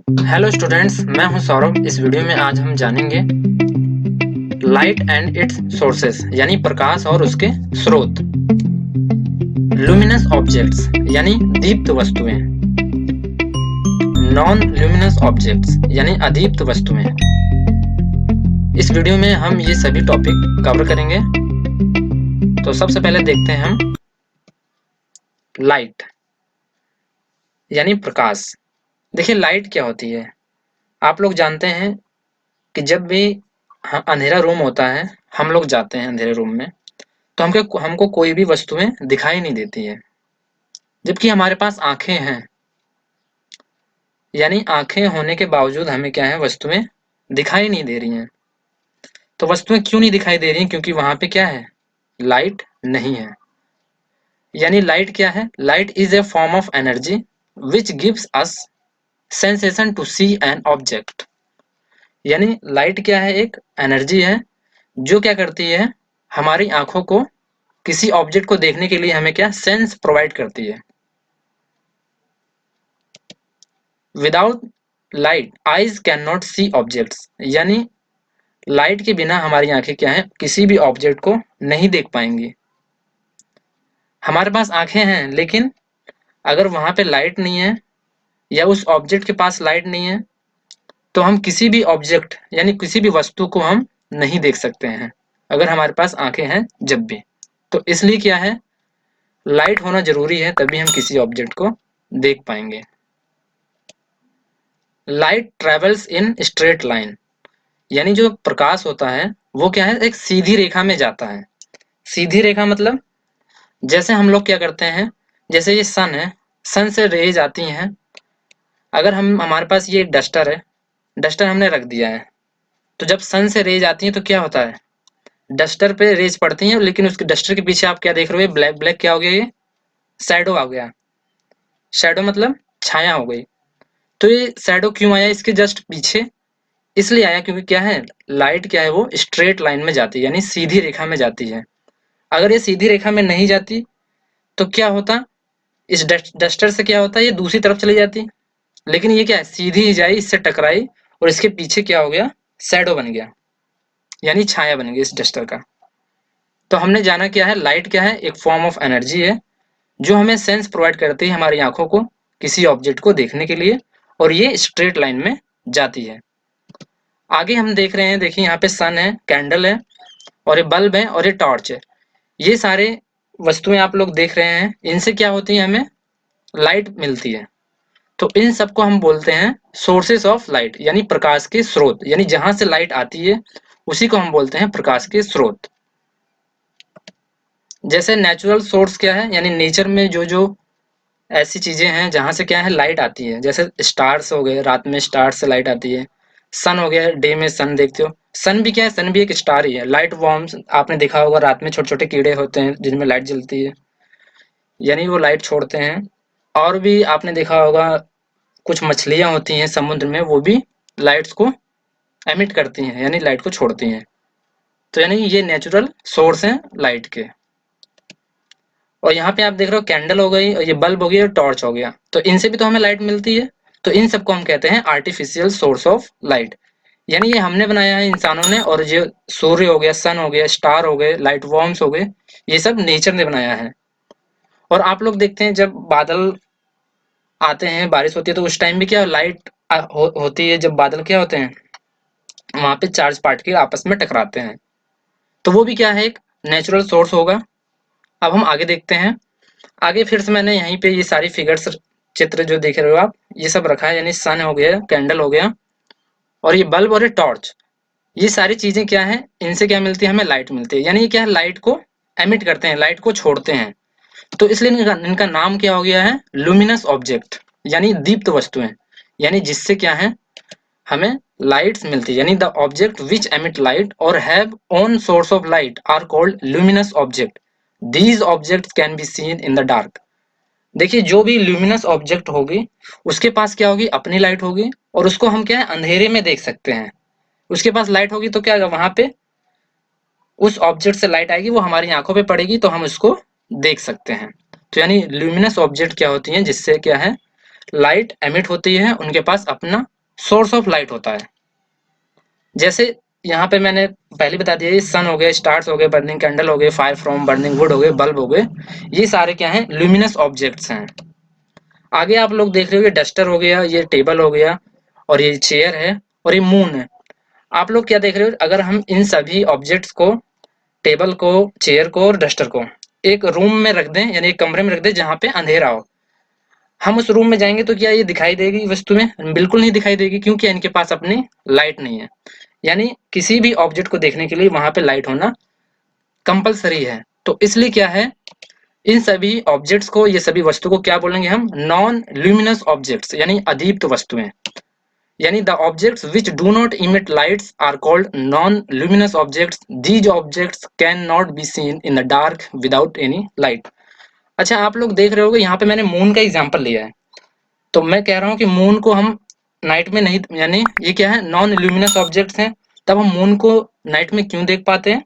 Hello students, मैं हूं सौरभ। इस वीडियो में आज हम जानेंगे लाइट एंड इट्स सोर्सेस यानी प्रकाश और उसके स्रोत। लुमिनस ऑब्जेक्ट्स यानी दीप्त वस्तुएं, नॉन ल्यूमिनस ऑब्जेक्ट्स यानी अदीप्त वस्तुएं। इस वीडियो में हम ये सभी टॉपिक कवर करेंगे। तो सबसे पहले देखते हैं हम लाइट यानी प्रकाश। देखिए, लाइट क्या होती है। आप लोग जानते हैं कि जब भी अंधेरा रूम होता है, हम लोग जाते हैं अंधेरे रूम में, तो हमको कोई भी वस्तुएं दिखाई नहीं देती है, जबकि हमारे पास आंखें हैं। यानी आंखें होने के बावजूद हमें क्या है, वस्तुएं दिखाई नहीं दे रही हैं। तो वस्तुएं क्यों नहीं दिखाई दे रही हैं? क्योंकि वहां पे क्या है, लाइट नहीं है। यानी लाइट क्या है? Light is a form of energy which gives us sensation to see an object. यानी लाइट क्या है? एक एनर्जी है जो क्या करती है, हमारी आंखों को किसी ऑब्जेक्ट को देखने के लिए हमें क्या सेंस प्रोवाइड करती है। Without light eyes can not see objects. यानी लाइट के बिना हमारी आंखें क्या है, किसी भी ऑब्जेक्ट को नहीं देख पाएंगी। हमारे पास आंखें हैं, लेकिन अगर वहां पे लाइट नहीं है या उस ऑब्जेक्ट के पास लाइट नहीं है, तो हम किसी भी ऑब्जेक्ट यानी किसी भी वस्तु को हम नहीं देख सकते हैं, अगर हमारे पास आंखें हैं जब भी। तो इसलिए क्या है, लाइट होना जरूरी है, तभी हम किसी ऑब्जेक्ट को देख पाएंगे। Light travels in straight line. यानी जो प्रकाश होता है वो क्या है, एक सीधी रेखा में जाता है। सीधी रेखा मतलब जैसे हम लोग क्या करते हैं, जैसे ये सन है, सन से रेज आती हैं। अगर हम हमारे पास ये डस्टर है, डस्टर हमने रख दिया है, तो जब सन से रेज आती है तो क्या होता है, डस्टर पे रेज पड़ती हैं, लेकिन उसके डस्टर के पीछे आप क्या देख रहे हो, ब्लैक ब्लैक क्या हो गया, ये शैडो आ गया। शैडो मतलब छाया हो गई। तो ये शैडो क्यों आया इसके जस्ट पीछे? इसलिए आया क्योंकि क्या है, लाइट क्या है, वो स्ट्रेट लाइन में जाती है, यानी सीधी रेखा में जाती है। अगर ये सीधी रेखा में नहीं जाती तो क्या होता, इस डस्टर से क्या होता है, ये दूसरी तरफ चली जाती। लेकिन ये क्या है, सीधी ही जाई, इससे टकराई और इसके पीछे क्या हो गया, शैडो बन गया, यानी छाया बन गई इस डस्टर का। तो हमने जाना क्या है, लाइट क्या है, एक फॉर्म ऑफ एनर्जी है जो हमें सेंस प्रोवाइड करती है हमारी आंखों को किसी ऑब्जेक्ट को देखने के लिए, और ये स्ट्रेट लाइन में जाती है। आगे हम देख रहे हैं, देखिए यहाँ पे सन है, कैंडल है, और ये बल्ब है, और ये टॉर्च है। ये सारे वस्तुएं आप लोग देख रहे हैं, इनसे क्या होती है, हमें लाइट मिलती है। तो इन सबको हम बोलते हैं सोर्सेस ऑफ लाइट, यानी प्रकाश के स्रोत। यानी जहां से लाइट आती है उसी को हम बोलते हैं प्रकाश के स्रोत। जैसे नेचुरल सोर्स क्या है, यानी नेचर में जो जो ऐसी चीजें हैं जहां से क्या है, लाइट आती है। जैसे स्टार्स हो गए, रात में स्टार्स से लाइट आती है। सन हो गया, डे में सन देखते हो। सन भी क्या है, सन भी एक स्टार ही है। लाइट वॉर्म्स आपने देखा होगा, रात में छोटे छोटे कीड़े होते हैं जिनमें लाइट जलती है, यानी वो लाइट छोड़ते हैं। और भी आपने देखा होगा, कुछ मछलियां होती हैं समुद्र में, वो भी लाइट्स को एमिट करती हैं, यानी लाइट को छोड़ती हैं। तो यानी ये नेचुरल सोर्स हैं लाइट के। और यहाँ पे आप देख रहे हो, कैंडल हो गई, और ये बल्ब हो गई, और टॉर्च हो गया, तो इनसे भी तो हमें लाइट मिलती है। तो इन सबको हम कहते हैं आर्टिफिशियल सोर्स ऑफ लाइट। यानी ये हमने बनाया है इंसानों ने, और जो सूर्य हो गया, सन हो गया, स्टार हो गए, लाइट वॉर्म्स हो गए, ये सब नेचर ने बनाया है। और आप लोग देखते हैं, जब बादल आते हैं, बारिश होती है, तो उस टाइम भी क्या लाइट होती है। जब बादल क्या होते हैं, वहां पे चार्ज पार्टिकल आपस में टकराते हैं, तो वो भी क्या है, एक नेचुरल सोर्स होगा। अब हम आगे देखते हैं। आगे फिर से मैंने यहीं पे ये सारी फिगर्स, चित्र जो देख रहे हो आप, ये सब रखा है। यानी सन हो गया, कैंडल हो गया, और ये बल्ब और ये टॉर्च, ये सारी चीजें क्या है, इनसे क्या मिलती है, हमें लाइट मिलती है। यानी ये क्या है, लाइट को एमिट करते हैं, लाइट को छोड़ते हैं। तो इसलिए इनका नाम क्या हो गया है, लुमिनस ऑब्जेक्ट, यानी दीप्त वस्तुएं। यानी जिससे क्या है, हमें लाइट्स मिलती है। यानी the object which emit light और have own source of light are called luminous object. These objects can be seen in the dark. देखिए, जो भी ल्यूमिनस ऑब्जेक्ट होगी, उसके पास क्या होगी, अपनी लाइट होगी, और उसको हम क्या है, अंधेरे में देख सकते हैं। उसके पास लाइट होगी तो क्या होगा, वहां पे उस ऑब्जेक्ट से लाइट आएगी, वो हमारी आंखों पे पड़ेगी, तो हम उसको देख सकते हैं। तो यानी ल्यूमिनस ऑब्जेक्ट क्या होती हैं, जिससे क्या है, लाइट एमिट होती है, उनके पास अपना सोर्स ऑफ लाइट होता है। जैसे यहाँ पे मैंने पहले बता दिया, सन हो गए, स्टार्स हो गए, बर्निंग कैंडल हो गए, फायर फ्रॉम बर्निंग वुड हो गए, बल्ब हो गए, ये सारे क्या हैं, ल्यूमिनस ऑब्जेक्ट्स हैं। आगे आप लोग देख रहे हो, ये डस्टर हो गया, ये टेबल हो गया, और ये चेयर है, और ये मून है। आप लोग क्या देख रहे हो, अगर हम इन सभी ऑब्जेक्ट्स को, टेबल को, चेयर को और डस्टर को एक रूम में रख दें, यानी एक कमरे में रख दें जहाँ पे अंधेरा हो, हम उस रूम में जाएंगे तो क्या ये दिखाई देगी वस्तुएं? बिल्कुल नहीं दिखाई देगी, क्योंकि इनके पास अपनी लाइट नहीं है। यानी किसी भी ऑब्जेक्ट को देखने के लिए वहां पे लाइट होना कंपलसरी है। तो इसलिए क्या है, इन सभी ऑब्जेक्ट्स को, ये सभी वस्तु को क्या बोलेंगे हम, नॉन ल्यूमिनस ऑब्जेक्ट्स, यानी अदीप्त वस्तुएं। यानी the objects which do not emit lights are called non luminous objects. These objects can not be seen in the dark without any light. अच्छा, आप लोग देख रहे होगे यहाँ पे मैंने मून का एग्जांपल लिया है, तो मैं कह रहा हूँ कि मून को हम नाइट में नहीं, यानी ये क्या है, नॉन ल्यूमिनस ऑब्जेक्ट्स हैं, तब हम मून को नाइट में क्यों देख पाते हैं?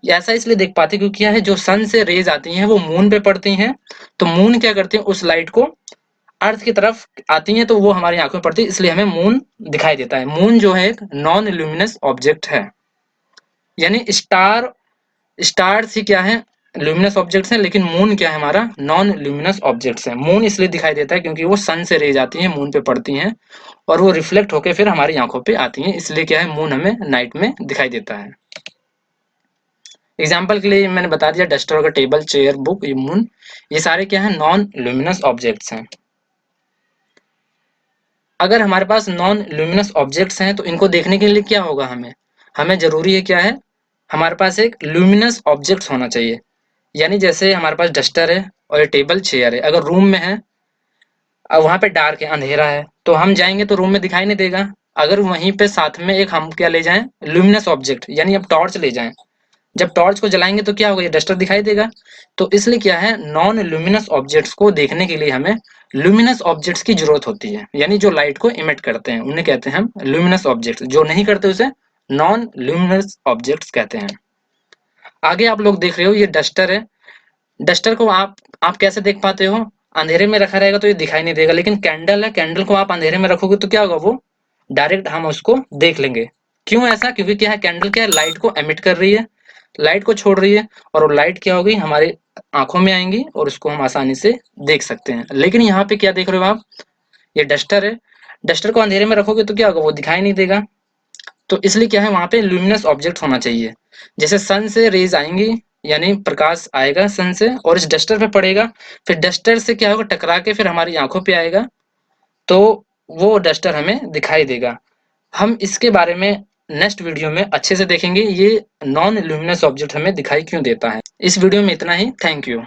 ऐसा इसलिए देख पाते हैं क्योंकि क्या है, जो सन से रेज आती हैं वो मून पे पड़ती हैं, तो मून क्या करती है, उस लाइट को अर्थ की तरफ आती हैं, तो वो हमारी आंखों में पड़ती है, इसलिए हमें मून दिखाई देता है। मून जो है एक नॉन ल्यूमिनस ऑब्जेक्ट है। यानी स्टार्स ही क्या है, ल्यूमिनस ऑब्जेक्ट्स हैं, लेकिन मून क्या है, हमारा नॉन ल्यूमिनस ऑब्जेक्ट्स है। मून इसलिए दिखाई देता है क्योंकि वो सन से रेज आती हैं, मून पे पड़ती हैं, और वो रिफ्लेक्ट होकर फिर हमारी आंखों पे आती हैं, इसलिए क्या है, मून हमें नाइट में दिखाई देता है। एग्जाम्पल के लिए मैंने बता दिया, डस्टर होगा, टेबल, चेयर, बुक, ये मून, ये सारे क्या है, नॉन ल्यूमिनस ऑब्जेक्ट्स हैं। अगर हमारे पास नॉन ल्यूमिनस ऑब्जेक्ट्स हैं तो इनको देखने के लिए क्या होगा, हमें हमें जरूरी है क्या है, हमारे पास एक ल्यूमिनस ऑब्जेक्ट्स होना चाहिए। यानी जैसे हमारे पास डस्टर है और ये टेबल, चेयर है, अगर रूम में है, अब वहां पे डार्क है, अंधेरा है, तो हम जाएंगे तो रूम में दिखाई नहीं देगा। अगर वहीं पे साथ में एक हम क्या ले जाएं, ल्यूमिनस ऑब्जेक्ट, यानी अब टॉर्च ले जाएं, जब टॉर्च को जलाएंगे तो क्या होगा, ये डस्टर दिखाई देगा। तो इसलिए क्या है, नॉन ल्यूमिनस ऑब्जेक्ट्स को देखने के लिए हमें ल्यूमिनस ऑब्जेक्ट्स की जरूरत होती है, यानी जो लाइट को इमिट करते हैं उन्हें कहते हैं हम ल्यूमिनस ऑब्जेक्ट्स, जो नहीं करते उसे नॉन ल्यूमिनस ऑब्जेक्ट्स कहते हैं। आगे आप लोग देख रहे हो, ये डस्टर है, डस्टर को आप कैसे देख पाते हो, अंधेरे में रखा रहेगा तो ये दिखाई नहीं देगा, लेकिन कैंडल है, कैंडल को आप अंधेरे में रखोगे तो क्या होगा, वो डायरेक्ट हम उसको देख लेंगे। क्यों ऐसा, क्योंकि क्या है, कैंडल क्या है, लाइट को एमिट कर रही है, लाइट को छोड़ रही है, और वो लाइट क्या होगी, हमारे आंखों में आएंगी और उसको हम आसानी से देख सकते हैं। लेकिन यहाँ पे क्या देख रहे हो आप, ये डस्टर है, डस्टर को अंधेरे में रखोगे तो क्या होगा, वो दिखाई नहीं देगा। तो इसलिए क्या है, वहां पे ल्यूमिनस ऑब्जेक्ट होना चाहिए। जैसे सन से रेज आएंगी, यानी प्रकाश आएगा सन से और इस डस्टर पे पड़ेगा, फिर डस्टर से क्या होगा, टकरा के फिर हमारी आंखों पे आएगा, तो वो डस्टर हमें दिखाई देगा। हम इसके बारे में नेक्स्ट वीडियो में अच्छे से देखेंगे, ये नॉन ल्यूमिनस ऑब्जेक्ट हमें दिखाई क्यों देता है। इस वीडियो में इतना ही, थैंक यू।